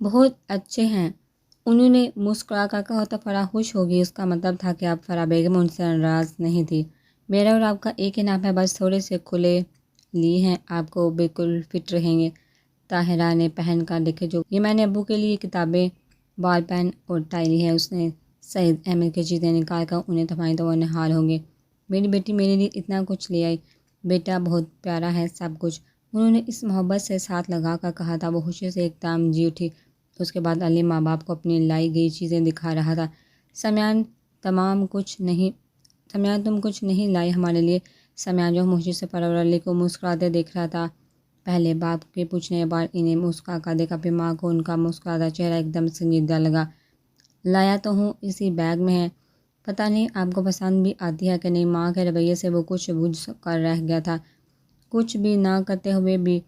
بہت اچھے ہیں، انہوں نے مسکرا کر کہا تو فرح خوش ہوگی۔ اس کا مطلب تھا کہ اب فرح بیگم ان سے ناراض نہیں تھی۔ میرا اور آپ کا ایک ہی نام ہے، بس تھوڑے سے کھلے لی ہیں، آپ کو بالکل فٹ رہیں گے۔ طاہرہ نے پہن کر دیکھے جو یہ میں نے ابو کے لیے کتابیں، بال پین اور ٹائی لی ہے۔ اس نے سعید احمد کی چیزیں نکال کر انہیں تھمائی تو وہ نہال ہوں گے۔ میری بیٹی میرے لیے اتنا کچھ لے آئی، بیٹا بہت پیارا ہے سب کچھ، انہوں نے اس محبت سے ساتھ لگا کر کہا تھا۔ وہ خوشی سے ایک دم جی اٹھی۔ اس کے بعد علی ماں باپ کو اپنی لائی گئی چیزیں دکھا رہا تھا۔ سمیان تم کچھ نہیں لائی ہمارے لیے؟ سمیان جو خوشی سے فرح اور علی کو مسکراتے دیکھ رہا تھا، پہلے باپ کے پوچھنے کے بعد انہیں مسکرا کر دیکھا، پھر ماں کو ان کا مسکراتا چہرہ ایک دم سنجیدہ لگا۔ لایا تو ہوں، اسی بیگ میں ہے، پتہ نہیں آپ کو پسند بھی آتی ہے کہ نہیں۔ ماں کے رویے سے وہ کچھ بجھ کر رہ گیا تھا، کچھ بھی نہ کرتے ہوئے بھی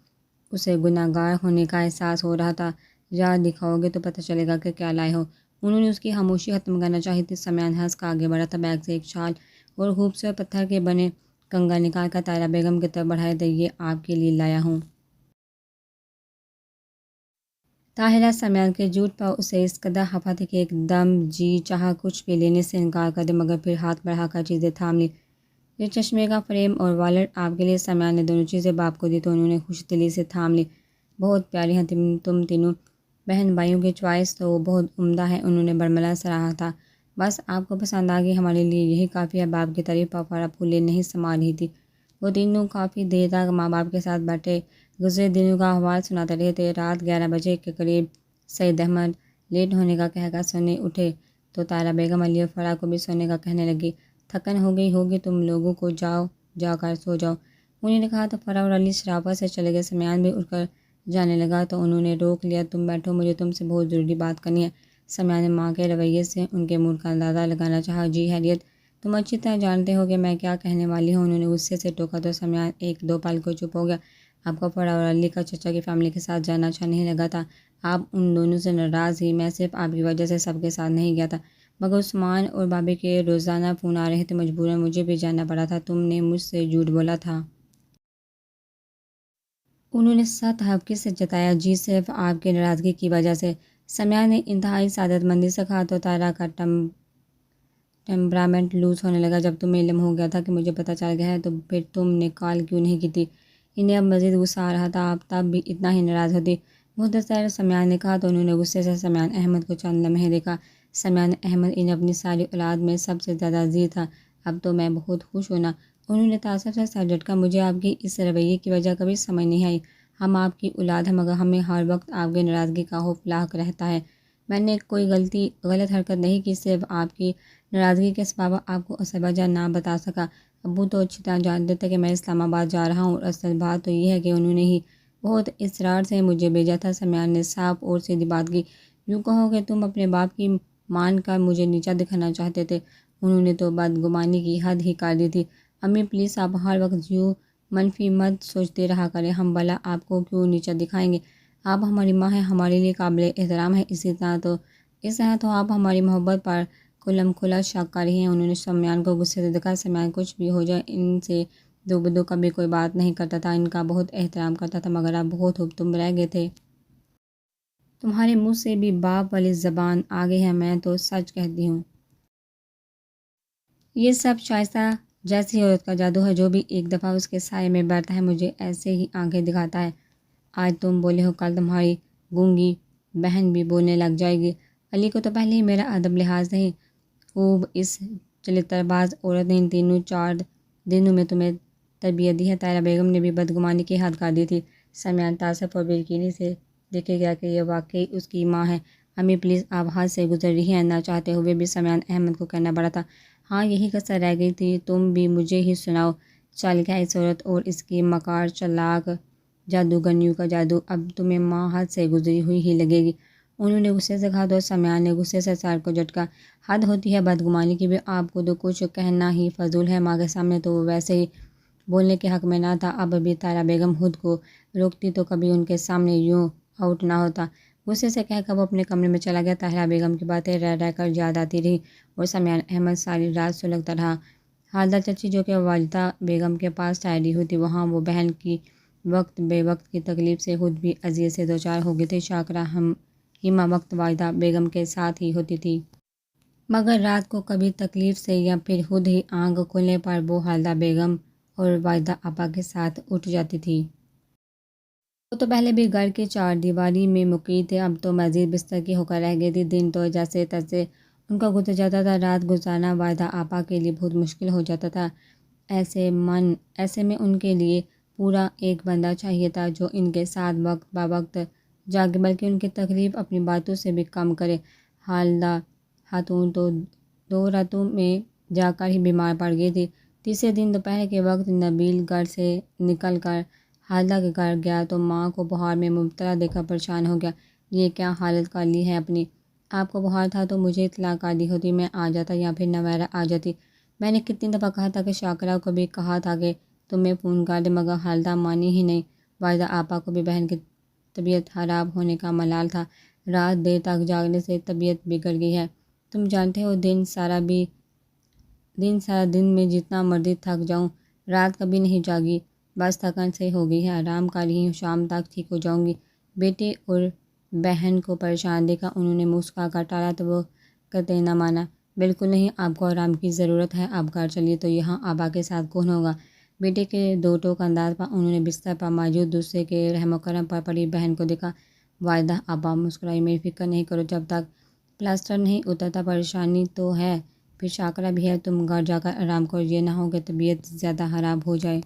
اسے گناہ گار ہونے کا احساس ہو رہا تھا۔ یاد دکھاؤ گے تو پتہ چلے گا کہ کیا لائے ہو۔ انہوں نے اس کی خاموشی ختم کرنا چاہی تھی۔ سمیان ہنس کر آگے بڑھا تھا، بیگ سے ایک شال اور خوبصورت پتھر کے بنے کنگا نکال کر طاہرہ بیگم کی طرف بڑھائے تھے۔ یہ آپ کے لیے لایا ہوں۔ طاہرہ سمیان کے جھوٹ پر اسے اس قدر خفا تھی کہ ایک دم جی چاہا کچھ بھی لینے سے انکار کر دے، مگر پھر ہاتھ بڑھا کر چیزیں تھام لی۔ یہ چشمے کا فریم اور والٹ آپ کے لیے۔ سمیان نے دونوں چیزیں باپ کو دی تو انہوں نے خوش دلی سے تھام لی۔ بہت پیاری ہیں تم تینوں بہن بھائیوں کی چوائس تو بہت عمدہ ہے، انہوں نے برملا سراہا تھا۔ بس آپ کو پسند آ گئی، ہمارے لیے یہی کافی ہے۔ باپ کی تعریف پر فرح پھولے نہیں سما رہی تھی۔ وہ تینوں کافی دیر تک ماں باپ کے ساتھ بیٹھے گزرے دنوں کا احوال سناتے رہے تھے۔ رات 11 بجے کے قریب سعید احمد لیٹ ہونے کا کہہ کر سونے اٹھے تو طاہرہ بیگم علی اور فرح کو بھی سونے کا کہنے لگی۔ تھکن ہو گئی ہوگی تم لوگوں کو، جا کر سو جاؤ، انہوں نے کہا تو فرح اور علی شرافت سے چلے گئے۔ سمیان بھی اٹھ کر جانے لگا تو انہوں نے روک لیا۔ تم بیٹھو، مجھے تم سے بہت ضروری بات کرنی ہے۔ سمیان نے ماں کے رویے سے ان کے موڈ کا اندازہ لگانا چاہا۔ جی خیریت، تم اچھی طرح جانتے ہو کہ میں کیا کہنے والی ہوں، انہوں نے غصے سے ٹوکا تو سمیان ایک دو پل کو چپ ہو گیا۔ آپ کو فرح اور علی کا چچا کی فیملی کے ساتھ جانا اچھا نہیں لگا تھا، آپ ان دونوں سے ناراض ہی، میں صرف آپ کی وجہ سے سب کے ساتھ نہیں گیا تھا، مگر عثمان اور بابی کے روزانہ فون آ رہے تھے، مجبوراً مجھے بھی جانا پڑا تھا۔ تم نے مجھ سے جھوٹ بولا تھا، انہوں نے سخت تحقیر سے جتایا۔ جی صرف آپ کی ناراضگی کی وجہ سے، سمیان نے انتہائی سعادت مندی سے کہا تو طاہرہ کا ٹیمپرامنٹ لوز ہونے لگا۔ جب تمہیں علم ہو گیا تھا کہ مجھے پتہ چل گیا ہے تو پھر تم نے کال کیوں نہیں کی تھی؟ انہیں اب مزید غصہ آ رہا تھا، آپ تب بھی اتنا ہی ناراض ہوتی؟ مختصر، سمیان نے کہا تو انہوں نے غصے سے سمیان احمد کو چند لمحے دیکھا۔ سمیان احمد انہیں اپنی ساری اولاد میں سب سے زیادہ عزیز تھا۔ اب تو میں بہت خوش ہوں نا، انہوں نے تعصب سے سر جھٹکا۔ مجھے آپ کی اس رویے کی وجہ کبھی سمجھ نہیں آئی۔ ہم آپ کی اولاد ہیں مگر ہمیں ہر وقت آپ کی ناراضگی کا خوف لاحق رہتا ہے۔ میں نے کوئی غلط حرکت نہیں کی، صرف آپ کی ناراضگی کے سبب آپ کو اصل وجہ نہ بتا سکا۔ ابو تو اچھی طرح جانتے تھے کہ میں اسلام آباد جا رہا ہوں، اور اصل بات تو یہ ہے کہ انہوں نے ہی بہت اصرار سے مجھے بھیجا تھا۔ سمیان نے صاف اور سیدھی بات کی۔ یوں کہو کہ تم اپنے باپ کی مان کر مجھے نیچا دکھانا چاہتے تھے، انہوں نے تو بدگمانی کی حد ہی کر دی تھی۔ امی پلیز آپ ہر وقت یوں منفی مت سوچتے رہا کریں، ہم بھلا آپ کو کیوں نیچا دکھائیں گے؟ آپ ہماری ماں ہیں، ہمارے لیے قابل احترام ہیں، اس طرح تو آپ ہماری محبت پر کھلم کھلا شک کر رہی ہیں۔ انہوں نے سمیان کو غصے سے دیکھا۔ سمیان کچھ بھی ہو جائے ان سے دو بدو کبھی کوئی بات نہیں کرتا تھا، ان کا بہت احترام کرتا تھا، مگر اب بہت تم رہ گئے تھے، تمہارے منہ سے بھی باپ والی زبان آ گئی ہے، میں تو سچ کہتی ہوں یہ سب شائستہ جیسی عورت کا جادو ہے، جو بھی ایک دفعہ اس کے سائے میں بیٹھتا ہے مجھے ایسے ہی آنکھیں دکھاتا ہے۔ آج تم بولے ہو، کل تمہاری گونگی بہن بھی بولنے لگ جائے گی۔ علی کو تو پہلے ہی میرا ادب لحاظ نہیں، خوب اس چلتر باز عورت نے ان 3-4 دنوں میں تمہیں تربیت دی ہے۔ طاہرہ بیگم نے بھی بدگمانی کی حد کر دی تھی۔ سمیان تعصب اور بے یقینی سے دیکھے گیا کہ یہ واقعی اس کی ماں ہے۔ امی پلیز آپ حد سے گزر رہی ہیں، نہ چاہتے ہوئے بھی سمیان احمد کو کہنا پڑا تھا۔ ہاں یہی کسر رہ گئی تھی، تم بھی مجھے ہی سناؤ، چل گیا اس عورت اور اس کی مکار چلاک جادوگرنیوں کا جادو، اب تمہیں ماں حد سے گزری ہوئی ہی لگے گی، انہوں نے غصے سے کہا تو سمیان نے غصے سے سر کو جھٹکا۔ حد ہوتی ہے بدگمانی کی بھی، آپ کو تو کچھ کہنا ہی فضول ہے، ماں کے سامنے تو وہ ویسے ہی بولنے کے حق میں نہ تھا، اب بھی طاہرہ بیگم خود کو روکتی تو کبھی ان کے سامنے یوں آؤٹ نہ ہوتا۔ غصے سے کہہ کر وہ اپنے کمرے میں چلا گیا۔ طاہرہ بیگم کی باتیں رہ رہ کر یاد آتی رہی اور سمیان احمد ساری رات سلگتا رہا۔ حالدہ چچی جو کہ والدہ بیگم کے پاس ٹھہری ہوئی تھی، وہاں وہ بہن کی وقت بے وقت کی تکلیف سے خود بھی اذیت سے دوچار ہو گئی تھی۔ شاکرہ ہما وقت واحدہ بیگم کے ساتھ ہی ہوتی تھی، مگر رات کو کبھی تکلیف سے یا پھر خود ہی آنکھ کھلنے پر وہ حالدہ بیگم اور واحدہ آپا کے ساتھ اٹھ جاتی تھی۔ وہ تو پہلے بھی گھر کی چار دیواری میں مقید تھے، اب تو مزید بستر کی ہو کر رہ گئی تھی۔ دن تو جیسے تیسے ان کا گزر جاتا تھا، رات گزارنا واحدہ آپا کے لیے بہت مشکل ہو جاتا تھا۔ ایسے میں ان کے لیے پورا ایک بندہ چاہیے تھا جو ان کے ساتھ وقت بہ وقت جاگے، بلکہ ان کی تکلیف اپنی باتوں سے بھی کم کرے۔ حالدہ خاتون تو 2 راتوں میں جا کر ہی بیمار پڑ گئی تھی۔ تیسرے دن دوپہر کے وقت نبیل گھر سے نکل کر حالدہ کے گھر گیا تو ماں کو بخار میں مبتلا دیکھ کر پریشان ہو گیا۔ یہ کیا حالت کر لی ہے اپنی؟ آپ کو بخار تھا تو مجھے اطلاع کر دی ہوتی، میں آ جاتا یا پھر نویرہ آ جاتی۔ میں نے کتنی دفعہ کہا تھا کہ شاکرہ کو بھی کہا تھا کہ تمہیں فون کر دے، مگر حالدہ مانی ہی نہیں۔ واحدہ آپا کو بھی بہن کی طبیعت خراب ہونے کا ملال تھا، رات دیر تک جاگنے سے طبیعت بگڑ گئی ہے۔ تم جانتے ہو دن میں جتنا مرضی تھک جاؤں، رات کبھی نہیں جاگی، بس تھکن سے ہو گئی ہے، آرام کر رہی ہوں، شام تک ٹھیک ہو جاؤں گی۔ بیٹے اور بہن کو پریشان دیکھا انہوں نے مسکرا کر ٹالا تو وہ قطعی نہ مانا۔ بالکل نہیں، آپ کو آرام کی ضرورت ہے، آپ گھر چلیے۔ تو یہاں آبا کے ساتھ کون ہوگا؟ بیٹے کے دو ٹوک انداز پر انہوں نے بستر پر موجود دوسرے کے رحم و کرم پر پڑی بہن کو دیکھا۔ واحدہ آپا مسکرائی، میری فکر نہیں کرو، جب تک پلاسٹر نہیں اترتا پریشانی تو ہے، پھر شاکرہ بھی ہے، تم گھر جا کر آرام کرو، یہ نہ ہو کہ طبیعت زیادہ خراب ہو جائے۔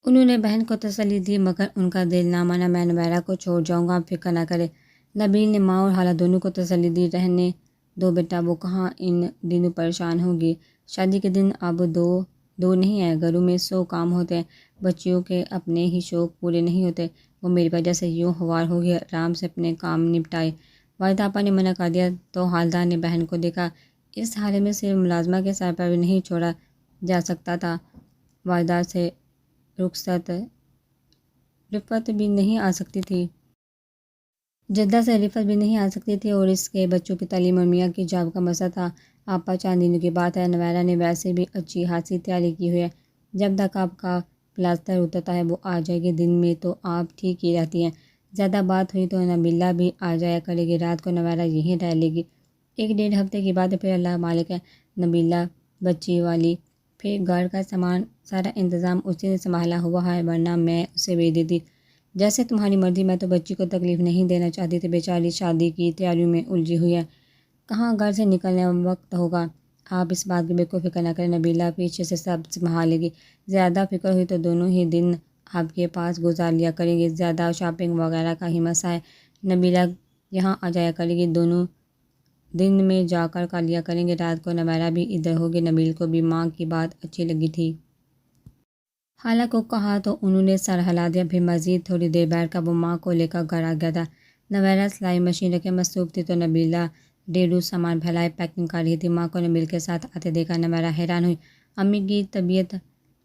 انہوں نے بہن کو تسلی دی، مگر ان کا دل نہ مانا۔ میں نویرہ کو چھوڑ جاؤں گا، آپ فکر نہ کرے۔ نبیل نے ماں اور خالہ دونوں کو تسلی دی، رہنے دو بیٹا، وہ کہاں ان دنوں پریشان ہوگی، شادی کے دن اب دو نہیں ہیں، گھروں میں 100 کام ہوتے ہیں، بچیوں کے اپنے ہی شوق پورے نہیں ہوتے، وہ میری وجہ سے یوں خوار ہوگی، آرام سے اپنے کام نپٹائے۔ واحدہ آپا نے منع کر دیا تو حالدہ نے بہن کو دیکھا، اس حالے میں صرف ملازمہ کے سر پر بھی نہیں چھوڑا جا سکتا تھا، واحدہ سے رفت بھی نہیں آ سکتی تھی، جدہ سے رفت بھی نہیں آ سکتی تھی، اور اس کے بچوں کی تعلیم اور میاں کی جاب کا مسئلہ تھا۔ آپا چند دنوں کی بات ہے، نویرہ نے ویسے بھی اچھی خاصی تیاری کی ہوئی ہے، جب تک آپ کا پلاسٹر اترتا ہے وہ آ جائے گی، دن میں تو آپ ٹھیک ہی رہتی ہیں، زیادہ بات ہوئی تو نبیلہ بھی آ جایا کرے گی، رات کو نویرہ یہیں رہ لے گی، 1 ڈیڑھ ہفتے کی بات ہے، پھر اللہ مالک ہے، نبیلہ بچی والی، پھر گھر کا سامان سارا انتظام اسی نے سنبھالا ہوا ہے، ورنہ میں اسے بھیج دیتی۔ جیسے تمہاری مرضی، میں تو بچی کو تکلیف نہیں دینا چاہتی تھی، بیچاری شادی کی تیاریوں میں الجھی ہوئی ہے، کہاں گھر سے نکلنے وقت ہوگا۔ آپ اس بات کی بالکل فکر نہ کریں، نبیلہ پیچھے سے سب سنبھال لے گی، زیادہ فکر ہوئی تو دونوں ہی دن آپ کے پاس گزار لیا کریں گے، زیادہ شاپنگ وغیرہ کا ہی مسئلہ ہے، نبیلہ یہاں آ جایا کرے گی، دونوں دن میں جا کر لیا کریں گے، رات کو نویرہ بھی ادھر ہوگی۔ نبیل کو بھی ماں کی بات اچھی لگی تھی، خالہ کو کہا تو انہوں نے سر ہلا دیا، پھر مزید تھوڑی دیر بیٹھ کر وہ ماں کو لے کر گھر آ گیا تھا۔ نویرہ سلائی مشین رکھے مصروف تھی تو نبیلہ ڈھیروں سامان پھیلائے پیکنگ کر رہی تھی، ماں کو نبیل کے ساتھ آتے دیکھا نویرہ حیران ہوئی، امی کی طبیعت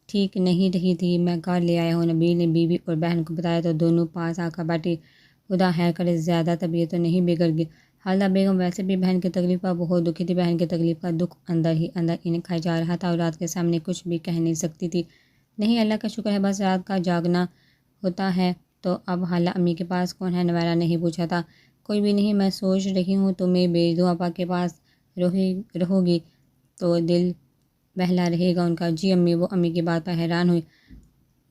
ٹھیک نہیں رہی تھی، میں گھر لے آیا ہوں۔ نبیل نے بیوی اور بہن کو بتایا تو دونوں پاس آ کر بیٹھی، خدا خیر کرے، زیادہ طبیعت تو نہیں بگڑ گئی۔ حالدہ بیگم ویسے بھی بہن کی تکلیف پر بہت دکھی تھی، بہن کی تکلیف کا دکھ اندر ہی اندر انہیں کھائے جا رہا تھا، اور رات کے سامنے کچھ بھی کہہ نہیں سکتی تھی۔ نہیں، اللہ کا شکر ہے، بس رات کا جاگنا ہوتا ہے۔ تو اب خالہ امی کے پاس کون ہے؟ نویرہ نے پوچھا تھا۔ کوئی بھی نہیں، میں سوچ رہی ہوں تمہیں بھیج دوں، آپا کے پاس رہو گی تو دل بہلا رہے گا ان کا۔ جی امی، وہ امی کی بات پر حیران ہوئی،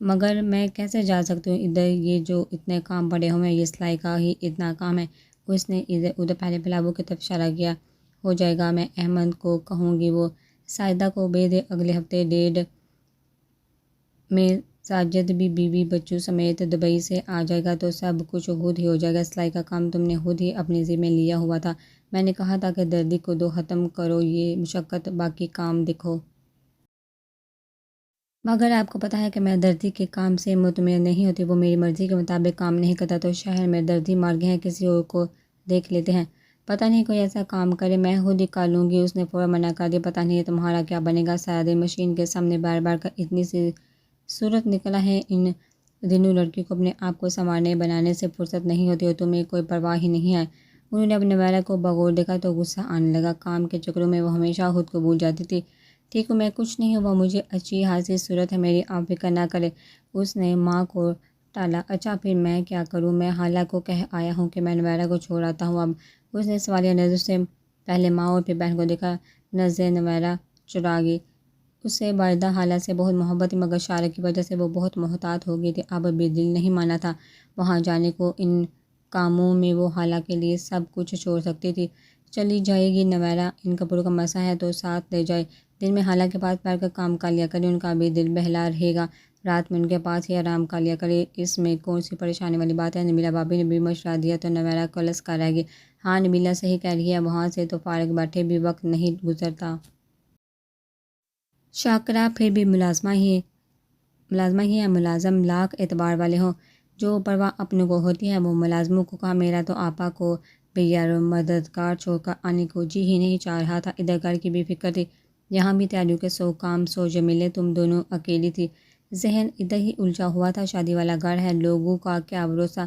مگر میں کیسے جا سکتی ہوں ادھر، یہ جو اتنے کام پڑے ہوئے ہیں، یہ سلائی کا ہی اتنا کام ہے، اس نے ادھر پہلے پلاو کی طرف اشارہ کیا، ہو جائے گا، میں احمد کو کہوں گی وہ ساجدہ کو بھیج دے، اگلے ہفتے ڈیڑھ میں ساجد بھی بیوی بچوں سمیت دبئی سے آ جائے گا تو سب کچھ خود ہی ہو جائے گا، سلائی کا کام تم نے خود ہی اپنے ذمہ لیا ہوا تھا، میں نے کہا تھا کہ دردی کو دو ختم کرو، یہ مشقت، باقی کام دیکھو۔ مگر آپ کو پتہ ہے کہ میں دردی کے کام سے مطمئن نہیں ہوتی، وہ میری مرضی کے مطابق کام نہیں کرتا، تو شہر میں دردی مر گئے ہیں، کسی اور کو دیکھ لیتے ہیں، پتہ نہیں کوئی ایسا کام کرے، میں خود ہی کر لوں گی، اس نے فوراً منع کر دیا، پتہ نہیں تمہارا کیا بنے گا، سارا دن مشین کے سامنے بیٹھ بیٹھ کر اتنی سی صورت نکلا ہے، ان دنوں لڑکی کو اپنے آپ کو سنوارنے بنانے سے فرصت نہیں ہوتی، اور تمہیں کوئی پرواہ ہی نہیں ہے۔ انہوں نے اپنے نویرہ کو بغور دیکھا تو غصہ آنے لگا، کام کے چکروں میں وہ ہمیشہ خود کو بھول جاتی تھی۔ ٹھیک ہوں، میں کچھ نہیں ہوا، مجھے اچھی خاصی صورت ہے میری، آپ فکر نہ کریں، اس نے ماں کو ٹالا۔ اچھا پھر میں کیا کروں؟ میں خالہ کو کہہ آیا ہوں کہ میں نویرہ کو چھوڑ آتا ہوں۔ اب اس نے سوالیہ نظر سے پہلے ماں اور پھر بہن کو دیکھا۔ نظر نویرہ چرا گئی۔ اس سے والدہ خالہ سے بہت محبت تھی، مگر شارق کی وجہ سے وہ بہت محتاط ہو گئی تھی۔ اب بھی دل نہیں مانا تھا وہاں جانے کو۔ ان کاموں میں وہ خالہ کے لیے سب کچھ چھوڑ سکتی تھی۔ چلی جائے گی نویرہ، ان کپڑوں کا مسئلہ ہے تو ساتھ لے جائے۔ دن میں خالہ کے پاس بیٹھ کر کام کر لیا کرے، ان کا بھی دل بہلا رہے گا۔ رات میں ان کے پاس ہی آرام کر لیا کرے، اس میں کون سی پریشانی والی بات ہے؟ نبیلہ بھابی نے بھی مشورہ دیا تو نویرہ کلس کر رہ گئی۔ ہاں نبیلہ صحیح کہہ رہی ہے، وہاں سے تو فارغ بیٹھے بھی وقت نہیں گزرتا۔ شاکرہ پھر بھی ملازمہ ہی ہے، ملازم لاکھ اعتبار والے ہوں، جو پرواہ اپنوں کو ہوتی ہے وہ ملازموں کو۔ کہا میرا تو آپا کو بے یار و مددگار چھوڑ کر آنے کو جی ہی نہیں چاہ رہا تھا۔ ادھر گھر کی بھی فکر تھی، یہاں بھی تیاریوں کے 100 کام 100 جمیلے، تم دونوں اکیلی تھی۔ ذہن ادھر ہی الجھا ہوا تھا۔ شادی والا گھر ہے، لوگوں کا کیا بھروسہ؟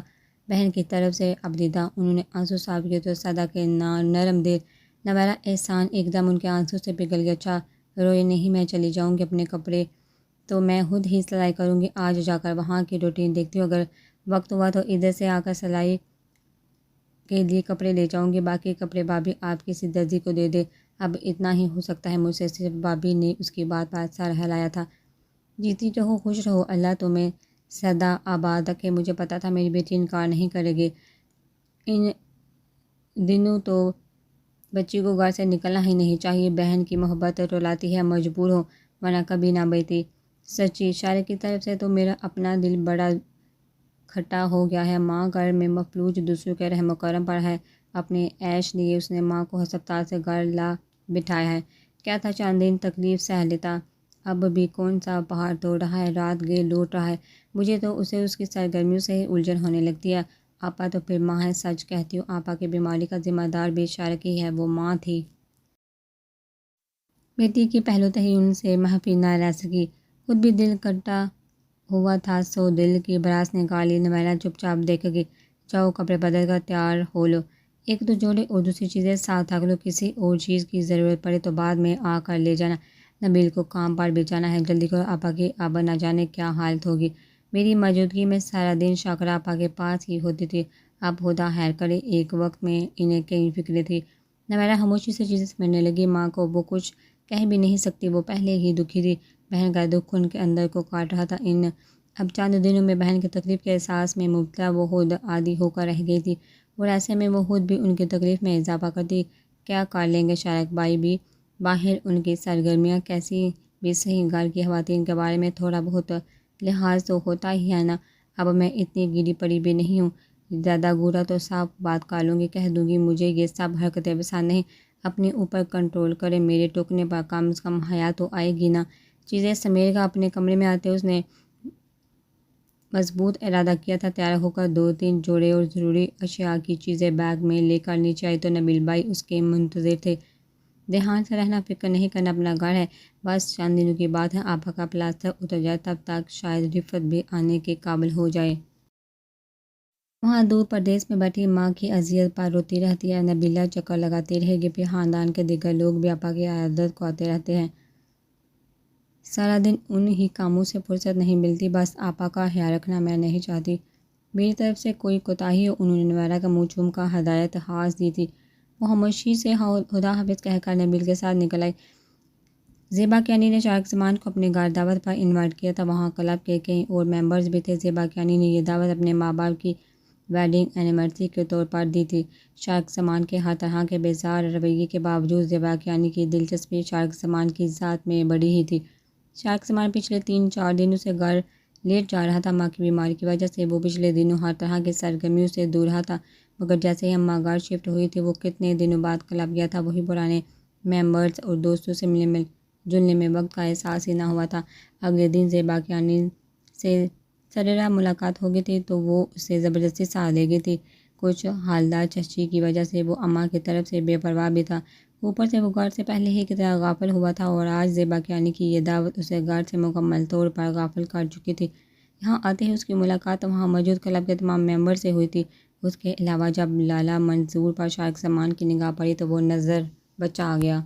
بہن کی طرف سے عبدیدہ، انہوں نے آنسو صاف کیے تو صدا کے نرم دل نویرہ احسان ایک دم ان کے آنسو سے پگھل گیا۔ اچھا روئے نہیں، میں چلی جاؤں گی، اپنے کپڑے تو میں خود ہی سلائی کروں گی، آج جا کر وہاں کی روٹین دیکھتی ہوں، اگر وقت ہوا تو ادھر سے آ کر سلائی کے لیے کپڑے لے جاؤں گی، باقی کپڑے بھابی آپ کی درزی کو دے دے، اب اتنا ہی ہو سکتا ہے مجھ سے۔ صرف بھابی نے اس کی بات پر سر ہلایا تھا۔ جیتی رہو، خوش رہو، اللہ تمہیں سدا آباد رکھے۔ مجھے پتا تھا میری بیٹی انکار نہیں کرے گی، ان دنوں تو بچی کو گھر سے نکلنا ہی نہیں چاہیے، بہن کی محبت رلاتی ہے، مجبور ہو ورنہ کبھی نہ بیتی۔ سچی شارق کی طرف سے تو میرا اپنا دل بڑا کھٹا ہو گیا ہے، ماں گھر میں مفلوج، دوسروں کے رحم و کرم پر ہے، اپنے عیش لیے اس نے ماں کو ہسپتال سے گھر لا بٹھایا ہے، کیا تھا چند دن تکلیف سہ لیتا، اب بھی کون سا پہاڑ توڑ رہا ہے، رات گئے لوٹ رہا ہے، مجھے تو اسے اس کی سرگرمیوں سے ہی الجھن ہونے لگتی ہے۔ آپا تو پھر ماں ہے، سچ کہتی ہوں، آپا کی بیماری کا ذمہ دار بھی شارق ہی ہے، وہ ماں تھی۔ بیٹی کی پہلو تہی ان سے محفی نہ رہ سکی، خود بھی دل کٹا ہوا تھا، سو دل کی بھڑاس نکالی۔ نویرہ چپ چاپ دیکھ گئی۔ جاؤ کپڑے بدل کر تیار ہو لو، ایک دو جوڑے اور دوسری چیزیں ساتھ رکھ لو، کسی اور چیز کی ضرورت پڑے تو بعد میں آ کر لے جانا، نبیل کو کام پر بھی جانا ہے، جلدی کرو، آپا کی اب نہ جانے کیا حالت ہوگی، میری موجودگی میں سارا دن شاکرہ آپا کے پاس ہی ہوتی تھی، اب خدا خیر کرے، ایک وقت میں انہیں کئی فکریں تھیں۔ نویرہ خاموشی سے چیزیں سمجھنے لگی، ماں کو وہ کچھ کہہ بھی نہیں سکتی، وہ پہلے ہی دکھی تھی، بہن کا دکھ ان کے اندر کو کاٹ رہا تھا، ان اب چند دنوں میں بہن کی تکلیف کے احساس میں مبتلا وہ خود عادی ہو کر رہ گئی تھی، اور ایسے میں وہ خود بھی ان کی تکلیف میں اضافہ کرتی، کیا کر لیں گے شارق بھائی بھی، باہر ان کی سرگرمیاں کیسی بھی صحیح، گھر کی خواتین کے بارے میں تھوڑا بہت لحاظ تو ہوتا ہی ہے نا، اب میں اتنی گری پڑی بھی نہیں ہوں، زیادہ گورا تو صاف بات کر لوں گی، کہہ دوں گی مجھے یہ سب حرکتیں پسند نہیں، اپنے اوپر کنٹرول کرے، میرے ٹوکنے پر کم از کم حیا تو آئے گی نا۔ چیزیں سمیٹ کر اپنے کمرے میں آتے اس نے مضبوط ارادہ کیا تھا، تیار ہو کر 2-3 جوڑے اور ضروری اشیاء کی چیزیں بیگ میں لے کر نیچے آئی تو نبیل بھائی اس کے منتظر تھے۔ دھیان سے رہنا، فکر نہیں کرنا، اپنا گھر ہے، بس چند دنوں کی بات ہے، آپا کا پلاسٹر اتر جائے، تب تک شاید رفت بھی آنے کے قابل ہو جائے۔ وہاں دور پردیس میں بیٹھی ماں کی اذیت پر روتی رہتی ہے، نبیلہ چکر لگاتی رہے گی، پھر خاندان کے دیگر لوگ بھی آپا کی عیادت کو آتے رہتے ہیں، سارا دن ان ہی کاموں سے فرصت نہیں ملتی، بس آپا کا خیال رکھنا میں نہیں چاہتی میری طرف سے کوئی کوتاہی ہو، انہوں نے نویرہ کا منہ چوم کر ہدایت خاص دی تھی۔ وہ خاموشی سے خدا حافظ کہہ کر نبیل کے ساتھ نکل آئی۔ زیبا کیانی نے شارق سامان کو اپنے گھر دعوت پر انوائٹ کیا تھا، وہاں کلب کے کئی اور ممبرز بھی تھے، زیبا کیانی نے یہ دعوت اپنے ماں باپ کی ویڈنگ اینیورسری کے طور پر دی تھی۔ شارق سامان کے ہر طرح کے بیزار رویے کے باوجود زیبا کیانی کی دلچسپی شارق سامان کی ذات میں بڑی ہی تھی۔ شارق سامان پچھلے 3-4 دنوں سے گھر لیٹ جا رہا تھا، ماں کی بیماری کی وجہ سے وہ پچھلے دنوں ہر طرح کی سرگرمیوں سے دور رہا تھا، مگر جیسے ہی اماں گھر شفٹ ہوئی تھی وہ کتنے دنوں بعد کلب گیا تھا، وہی پرانے ممبرز اور دوستوں سے ملنے جلنے میں وقت کا احساس ہی نہ ہوا تھا۔ اگلے دن زیبا کیانی سے سرراہ ملاقات ہو گئی تھی تو وہ اسے زبردستی ساتھ لے گئی تھی، کچھ حالدار چچی کی وجہ سے وہ اماں کی طرف سے بے پرواہ بھی تھا، اوپر سے وہ گھر سے پہلے ہی کی طرح غافل ہوا تھا، اور آج زیبا کیانی کی یہ دعوت اسے گھر سے مکمل طور پر غافل کر چکی تھی۔ یہاں آتے ہی اس کی ملاقات وہاں موجود کلب کے تمام ممبر سے ہوئی تھی، اس کے علاوہ جب لالا منظور پر شارق سامان کی نگاہ پڑی تو وہ نظر بچا گیا۔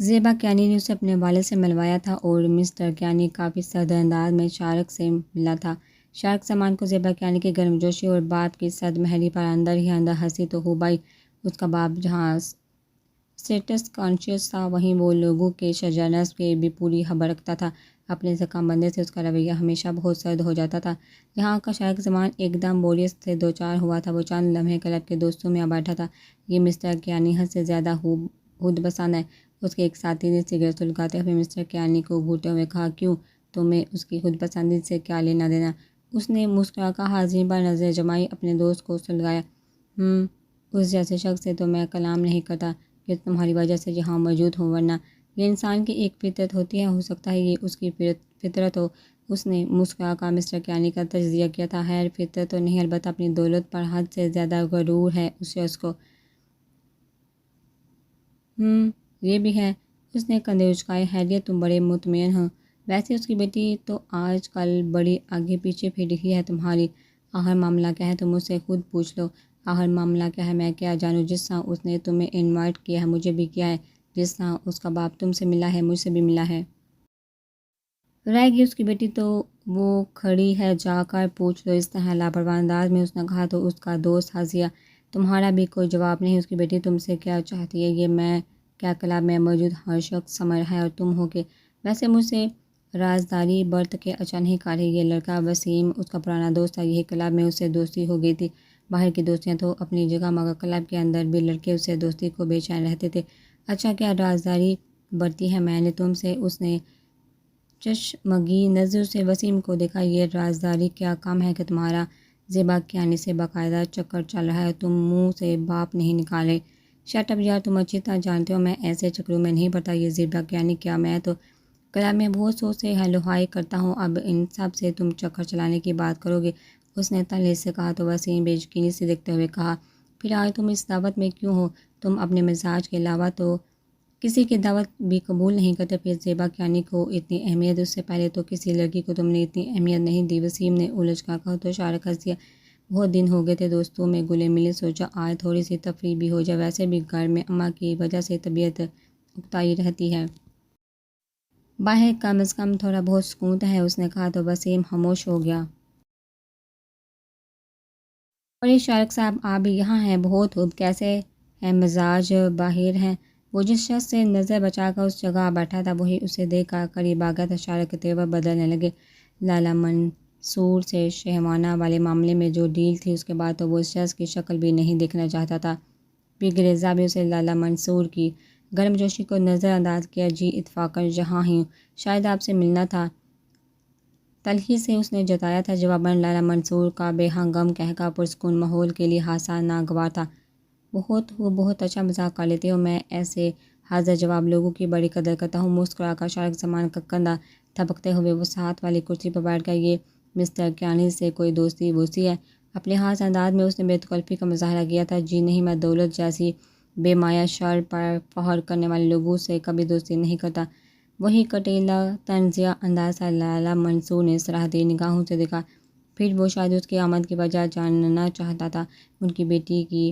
زیبا کیانی نے اسے اپنے والد سے ملوایا تھا اور مسٹر کیانی کافی سرد انداز میں شارک سے ملا تھا۔ شارک سامان کو زیبا کیانی کی گرم جوشی اور باپ کی صد مہری پر اندر ہی اندر ہنسی تو ہو بائی۔ اس کا باپ جہاں اسٹیٹس کانشیس تھا وہیں وہ لوگوں کے شجرنس کے بھی پوری خبر رکھتا تھا۔ اپنے زکام بندے سے اس کا رویہ ہمیشہ بہت سرد ہو جاتا تھا۔ یہاں کا شارک زمان ایک دم بوریس سے دو چار ہوا تھا۔ وہ چند لمحے کلب کے دوستوں میں آ بیٹھا تھا۔ یہ مسٹر کیانی حد سے زیادہ خود پسند ہے، اس کے ایک ساتھی نے سگریٹ سلگاتے ہوئے مسٹر کیانی کو گھورتے ہوئے کہا۔ کیوں، تمہیں اس کی خود پسندی سے کیا لینا دینا؟ اس نے مسکرا کر حاضرین پر نظر جمائی، اپنے دوست کو سلگایا۔ اس جیسے شخص سے تو میں کلام نہیں کرتا کہ تمہاری وجہ سے یہاں موجود ہوں، ورنہ یہ انسان کی ایک فطرت ہوتی ہے، ہو سکتا ہے یہ اس کی فطرت ہو۔ اس نے مسکرا کر مسٹر کیانی کا تجزیہ کیا تھا۔ خیر فطرت تو نہیں، البتہ اپنی دولت پر حد سے زیادہ غرور ہے اس شخص کو۔ یہ بھی ہے، اس نے کندھے اچکائے۔ خیریت، تم بڑے مطمئن ہو؟ ویسے اس کی بیٹی تو آج کل بڑی آگے پیچھے پھر رہی ہے تمہاری۔ آخر معاملہ کیا ہے، تم اس سے خود پوچھ لو۔ آخر معاملہ کیا ہے، میں کیا جانوں؟ جس طرح اس نے تمہیں انوائٹ کیا ہے مجھے بھی کیا ہے، جس طرح اس کا باپ تم سے ملا ہے مجھ سے بھی ملا ہے۔ رہ گئی اس کی بیٹی تو وہ کھڑی ہے، جا کر پوچھ لو۔ اس طرح لاپرواہ انداز میں اس نے کہا تو اس کا دوست ہنس دیا۔ تمہارا بھی کوئی جواب نہیں؟ اس کی بیٹی تم سے کیا چاہتی ہے یہ میں کیا کلب میں موجود ہر شخص سمجھ رہا ہے اور تم ہو کہ ویسے مجھ سے رازداری برت کے اچھا نہیں کر رہی۔ یہ لڑکا وسیم اس کا پرانا دوست تھا، یہی کلب میں اس سے دوستی ہو گئی تھی۔ باہر کی دوستیاں تو اپنی جگہ، مگر کلب کے اندر بھی لڑکے اس سے دوستی کو بے چین رہتے تھے۔ اچھا کیا رازداری برتی ہے میں نے تم سے؟ اس نے چشمگی نظر سے وسیم کو دیکھا۔ یہ رازداری کیا کام ہے کہ تمہارا زیبا کیانی سے باقاعدہ چکر چل رہا ہے، تم منہ سے باپ نہیں نکالے؟ شٹ اپ یار، تم اچھی طرح جانتے ہو میں ایسے چکروں میں نہیں پڑتا۔ یہ زیبا کیانی کیا، میں تو کلب میں بہت سو سے ہیلو ہائی کرتا ہوں، اب ان سب سے تم چکر چلانے کی بات کرو گے؟ اس نے تلخی سے کہا تو وسیم بے یقینی سے دیکھتے ہوئے کہا، پھر آج تم اس دعوت میں کیوں ہو؟ تم اپنے مزاج کے علاوہ تو کسی کی دعوت بھی قبول نہیں کرتے۔ پھر زیبا کیانی کو اتنی اہمیت، اس سے پہلے تو کسی لڑکی کو تم نے اتنی اہمیت نہیں دی۔ وسیم نے الجھ کر کہا تو شارک ہنس دیا۔ بہت دن ہو گئے تھے دوستوں میں گلے ملے، سوچا آج تھوڑی سی تفریح بھی ہو جائے، ویسے بھی گھر میں اماں کی وجہ سے طبیعت اکتائی رہتی ہے، باہر کم از کم تھوڑا بہت سکون ہے۔ اس نے کہا تو وسیم خاموش ہو گیا۔ اور یہ شارک صاحب آپ بھی یہاں ہیں، بہت خوب، کیسے ہیں مزاج؟ باہر ہیں؟ وہ جس شخص سے نظر بچا کر اس جگہ بیٹھا تھا وہی اسے دیکھ کر قریب آ گیا تھا۔ شارک کے تیور بدلنے لگے۔ لالا منصور سے شہوانہ والے معاملے میں جو ڈیل تھی اس کے بعد تو وہ اس شخص کی شکل بھی نہیں دیکھنا چاہتا تھا۔ بگریزا بھی اسے لالا منصور کی گرم جوشی کو نظر انداز کیا۔ جی اتفاقاً یہاں ہی ہوں، شاید آپ سے ملنا تھا، تلخی سے اس نے جتایا تھا۔ جواباً لالا منصور کا بے ہنگم کہکا پرسکون ماحول کے لیے حادثہ ناگوار تھا۔ وہ بہت اچھا مذاق کر لیتے ہو، میں ایسے حاضر جواب لوگوں کی بڑی قدر کرتا ہوں۔ مسکرا کر شارک زمان کا کندھا تھپکتے ہوئے وہ ساتھ والی کرسی پر بیٹھ گیا۔ یہ مسٹر کیانی سے کوئی دوستی ووستی ہے؟ اپنے خاص انداز میں اس نے بے تکلفی کا مظاہرہ کیا تھا۔ جی نہیں، میں دولت جیسی بے مایہ شر پر فخر کرنے والے لوگوں سے کبھی دوستی نہیں کرتا۔ وہی کٹیلا طنزیہ انداز تھا۔ لالا منصور نے صراحتی نگاہوں سے دیکھا۔ پھر وہ شاید اس کی آمد کی وجہ جاننا چاہتا تھا۔ ان کی بیٹی کی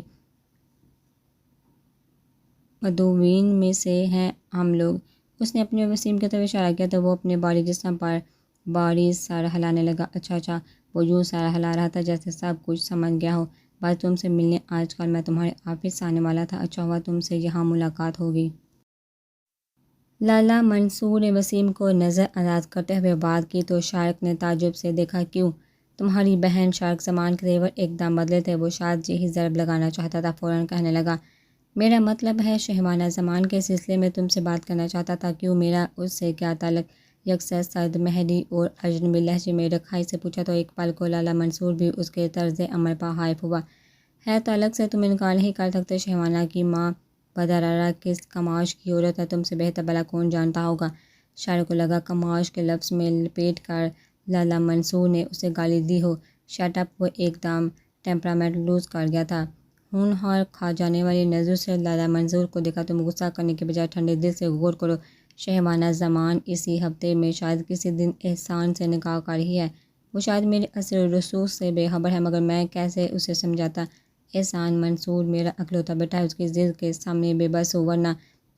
مدعوین میں سے ہیں ہم لوگ۔ اس نے اپنے وسیم کی طرف اشارہ کیا تو وہ اپنے باریک جسم پر باری سر ہلانے لگا۔ اچھا، وہ یوں سر ہلا رہا تھا جیسے سب کچھ سمجھ گیا ہو۔ بس تم سے ملنے آج کل میں تمہارے آفس آنے والا تھا، اچھا ہوا تم سے یہاں ملاقات ہوگی۔ لالا منصور نے وسیم کو نظر انداز کرتے ہوئے بات کی تو شارک نے تعجب سے دیکھا۔ کیوں؟ تمہاری بہن؟ شارک زمان کے تیور ایک دم بدلے تھے، وہ شاید یہی ضرب لگانا چاہتا تھا۔ فوراً کہنے لگا، میرا مطلب ہے شہوانہ زمان کے سلسلے میں تم سے بات کرنا چاہتا تھا۔ کیوں، میرا اس سے کیا تعلق؟ یکسر سرد مہری اور اجنبی لہجے میں رکھائی سے پوچھا تو ایک پل کو لالا منصور بھی اس کے طرز عمل پر حائف ہوا۔ ہے تعلق سے تم انکار نہیں کر سکتے، شہوانہ کی ماں بدرارہ کس کماش کی عورت ہے، تم سے بہتر بھلا کون جانتا ہوگا؟ شارک کو لگا کماش کے لفظ میں لپیٹ کر لالا منصور نے اسے گالی دی ہو۔ شٹ اپ، وہ ایک دم ٹیمپرامنٹ لوز کر گیا تھا۔ ہونہار کھا جانے والی نظر سے لالا منصور کو دیکھا تم غصہ کرنے کے بجائے ٹھنڈے دل سے غور کرو۔ شہوانہ زمان اسی ہفتے میں شاید کسی دن احسان سے نکاح کر رہی ہے، وہ شاید میرے اثر و رسوخ سے بے خبر ہے، مگر میں کیسے اسے سمجھاتا؟ احسان منصور میرا اکلوتا بیٹا ہے، اس کی ضد کے سامنے بے بس ہو، ورنہ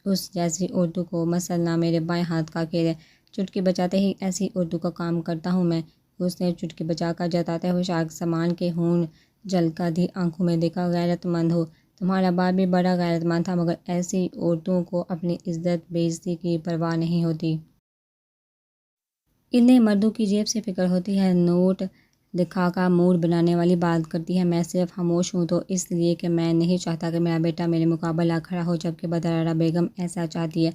اس جیسی اردو کو مسلنا میرے بائیں ہاتھ کا کھیل ہے، چٹکی بجاتے ہی ایسی اردو کا کام کرتا ہوں میں۔ اس نے چٹکی بجا کر جتاتے ہوئے شارق زمان کے ہون جھلکتی آنکھوں میں دیکھا۔ غیرت مند ہو، تمہارا باپ بھی بڑا غیرت مند تھا، مگر ایسی عورتوں کو اپنی عزت بے عزتی کی پرواہ نہیں ہوتی۔ انہیں مردوں کی جیب سے فکر ہوتی ہے، نوٹ دکھا کر موڈ بنانے والی بات کرتی ہے۔ میں صرف خاموش ہوں تو اس لیے کہ میں نہیں چاہتا کہ میرا بیٹا میرے مقابل آ کھڑا ہو، جبکہ بدرارہ بیگم ایسا چاہتی ہے۔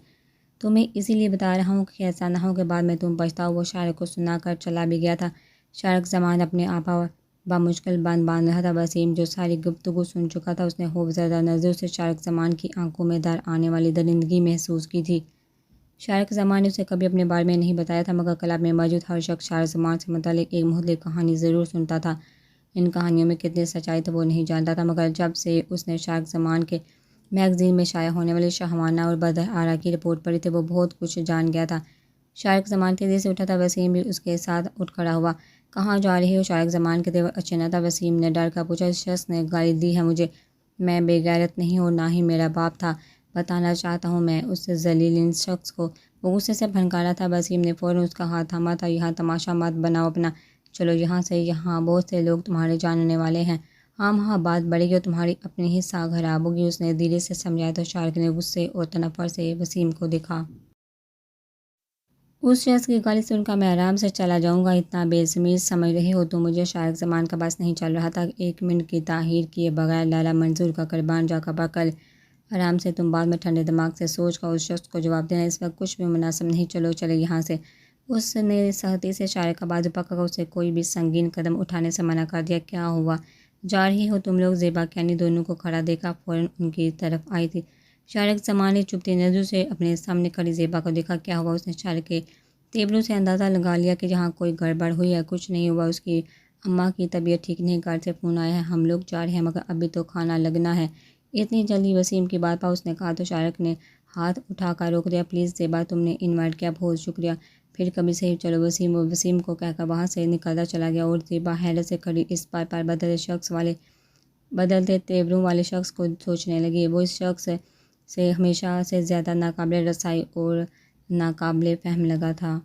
تمہیں اسی لیے بتا رہا ہوں کہ ایسا نہ ہو کہ بعد میں تم پچھتاؤ۔ وہ شارق کو سنا کر چلا بھی گیا تھا۔ شارق زمان اپنے آپا بمشکل باندھ رہا تھا۔ وسیم جو ساری گفتگو سن چکا تھا، اس نے خوفزدہ نظروں سے شارق زمان کی آنکھوں میں در آنے والی درندگی محسوس کی تھی۔ شارق زمان نے اسے کبھی اپنے بارے میں نہیں بتایا تھا، مگر کلب میں موجود ہر شخص شارق زمان سے متعلق ایک مختلف کہانی ضرور سنتا تھا۔ ان کہانیوں میں کتنی سچائی تھی وہ نہیں جانتا تھا، مگر جب سے اس نے شارق زمان کے میگزین میں شائع ہونے والی شاہانہ اور بدرارہ کی رپورٹ پڑھی تھی، وہ بہت کچھ جان گیا تھا۔ شارق زمان تیزی سے اٹھا تھا، وسیم بھی اس کے ساتھ اٹھ کھڑا ہوا۔ کہاں جا رہی ہو؟ شارق زمان کے تیور اچھے نہ تھا۔ وسیم نے ڈر کر پوچھا، اس شخص نے گالی دی ہے مجھے؟ میں بے غیرت نہیں اور نہ ہی میرا باپ تھا، بتانا چاہتا ہوں میں اس ذلیل ان شخص کو۔ وہ غصے سے بھنکا رہا تھا۔ وسیم نے فوراً اس کا ہاتھ تھاما تھا۔ یہاں تماشا مت بناؤ اپنا، چلو یہاں سے، یہاں بہت سے لوگ تمہارے جاننے والے ہیں، ہاں بات بڑھے گی اور تمہاری اپنی ہی ساکھ خراب ہوگی۔ اس نے دھیرے سے سمجھایا تو شارق نے غصے اور تنفر سے وسیم کو دیکھا۔ اس شخص کی گالی سن کر میں آرام سے چلا جاؤں گا، اتنا بے ضمیر سمجھ رہی ہو تم مجھے؟ شارق زمان کا بس نہیں چل رہا تھا۔ ایک منٹ کی تاخیر کیے بغیر لالا منظور کا قربان جا کر کل آرام سے، تم بعد میں ٹھنڈے دماغ سے سوچ کر اس شخص کو جواب دینا، اس وقت کچھ بھی مناسب نہیں، چلو چلے یہاں سے۔ اس نے سختی سے شارق کا بازو پکڑ کر اسے کوئی بھی سنگین قدم اٹھانے سے منع کر دیا۔ کیا ہوا؟ جا رہی ہو تم لوگ؟ زیبا کیانی دونوں کو کھڑا دیکھا فوراً ان کی طرف آئی تھی۔ شارق زمان نے چبھتی نظروں سے اپنے سامنے کھڑی زیبا کو دیکھا۔ کیا ہوا؟ اس نے شارق کے تیوروں سے اندازہ لگا لیا کہ جہاں کوئی گڑبڑ ہوئی ہے۔ کچھ نہیں ہوا، اس کی اماں کی طبیعت ٹھیک نہیں، گھر سے فون آیا ہے، ہم لوگ جا رہے ہیں، مگر ابھی تو کھانا لگنا ہے۔ اتنی جلدی؟ وسیم کی بات پر اس نے کہا تو شارق نے ہاتھ اٹھا کر روک دیا۔ پلیز زیبا، تم نے انوائٹ کیا، بہت شکریہ، پھر کبھی صحیح، چلو۔ وسیم کو کہہ کر وہاں سے نکلتا چلا گیا اور زیبا حیرت سے کھڑی اس بات پر بدلتے تیوروں والے شخص کو سوچنے لگی۔ وہ اس شخص سے ہمیشہ سے زیادہ ناقابل رسائی اور ناقابل فہم لگا تھا۔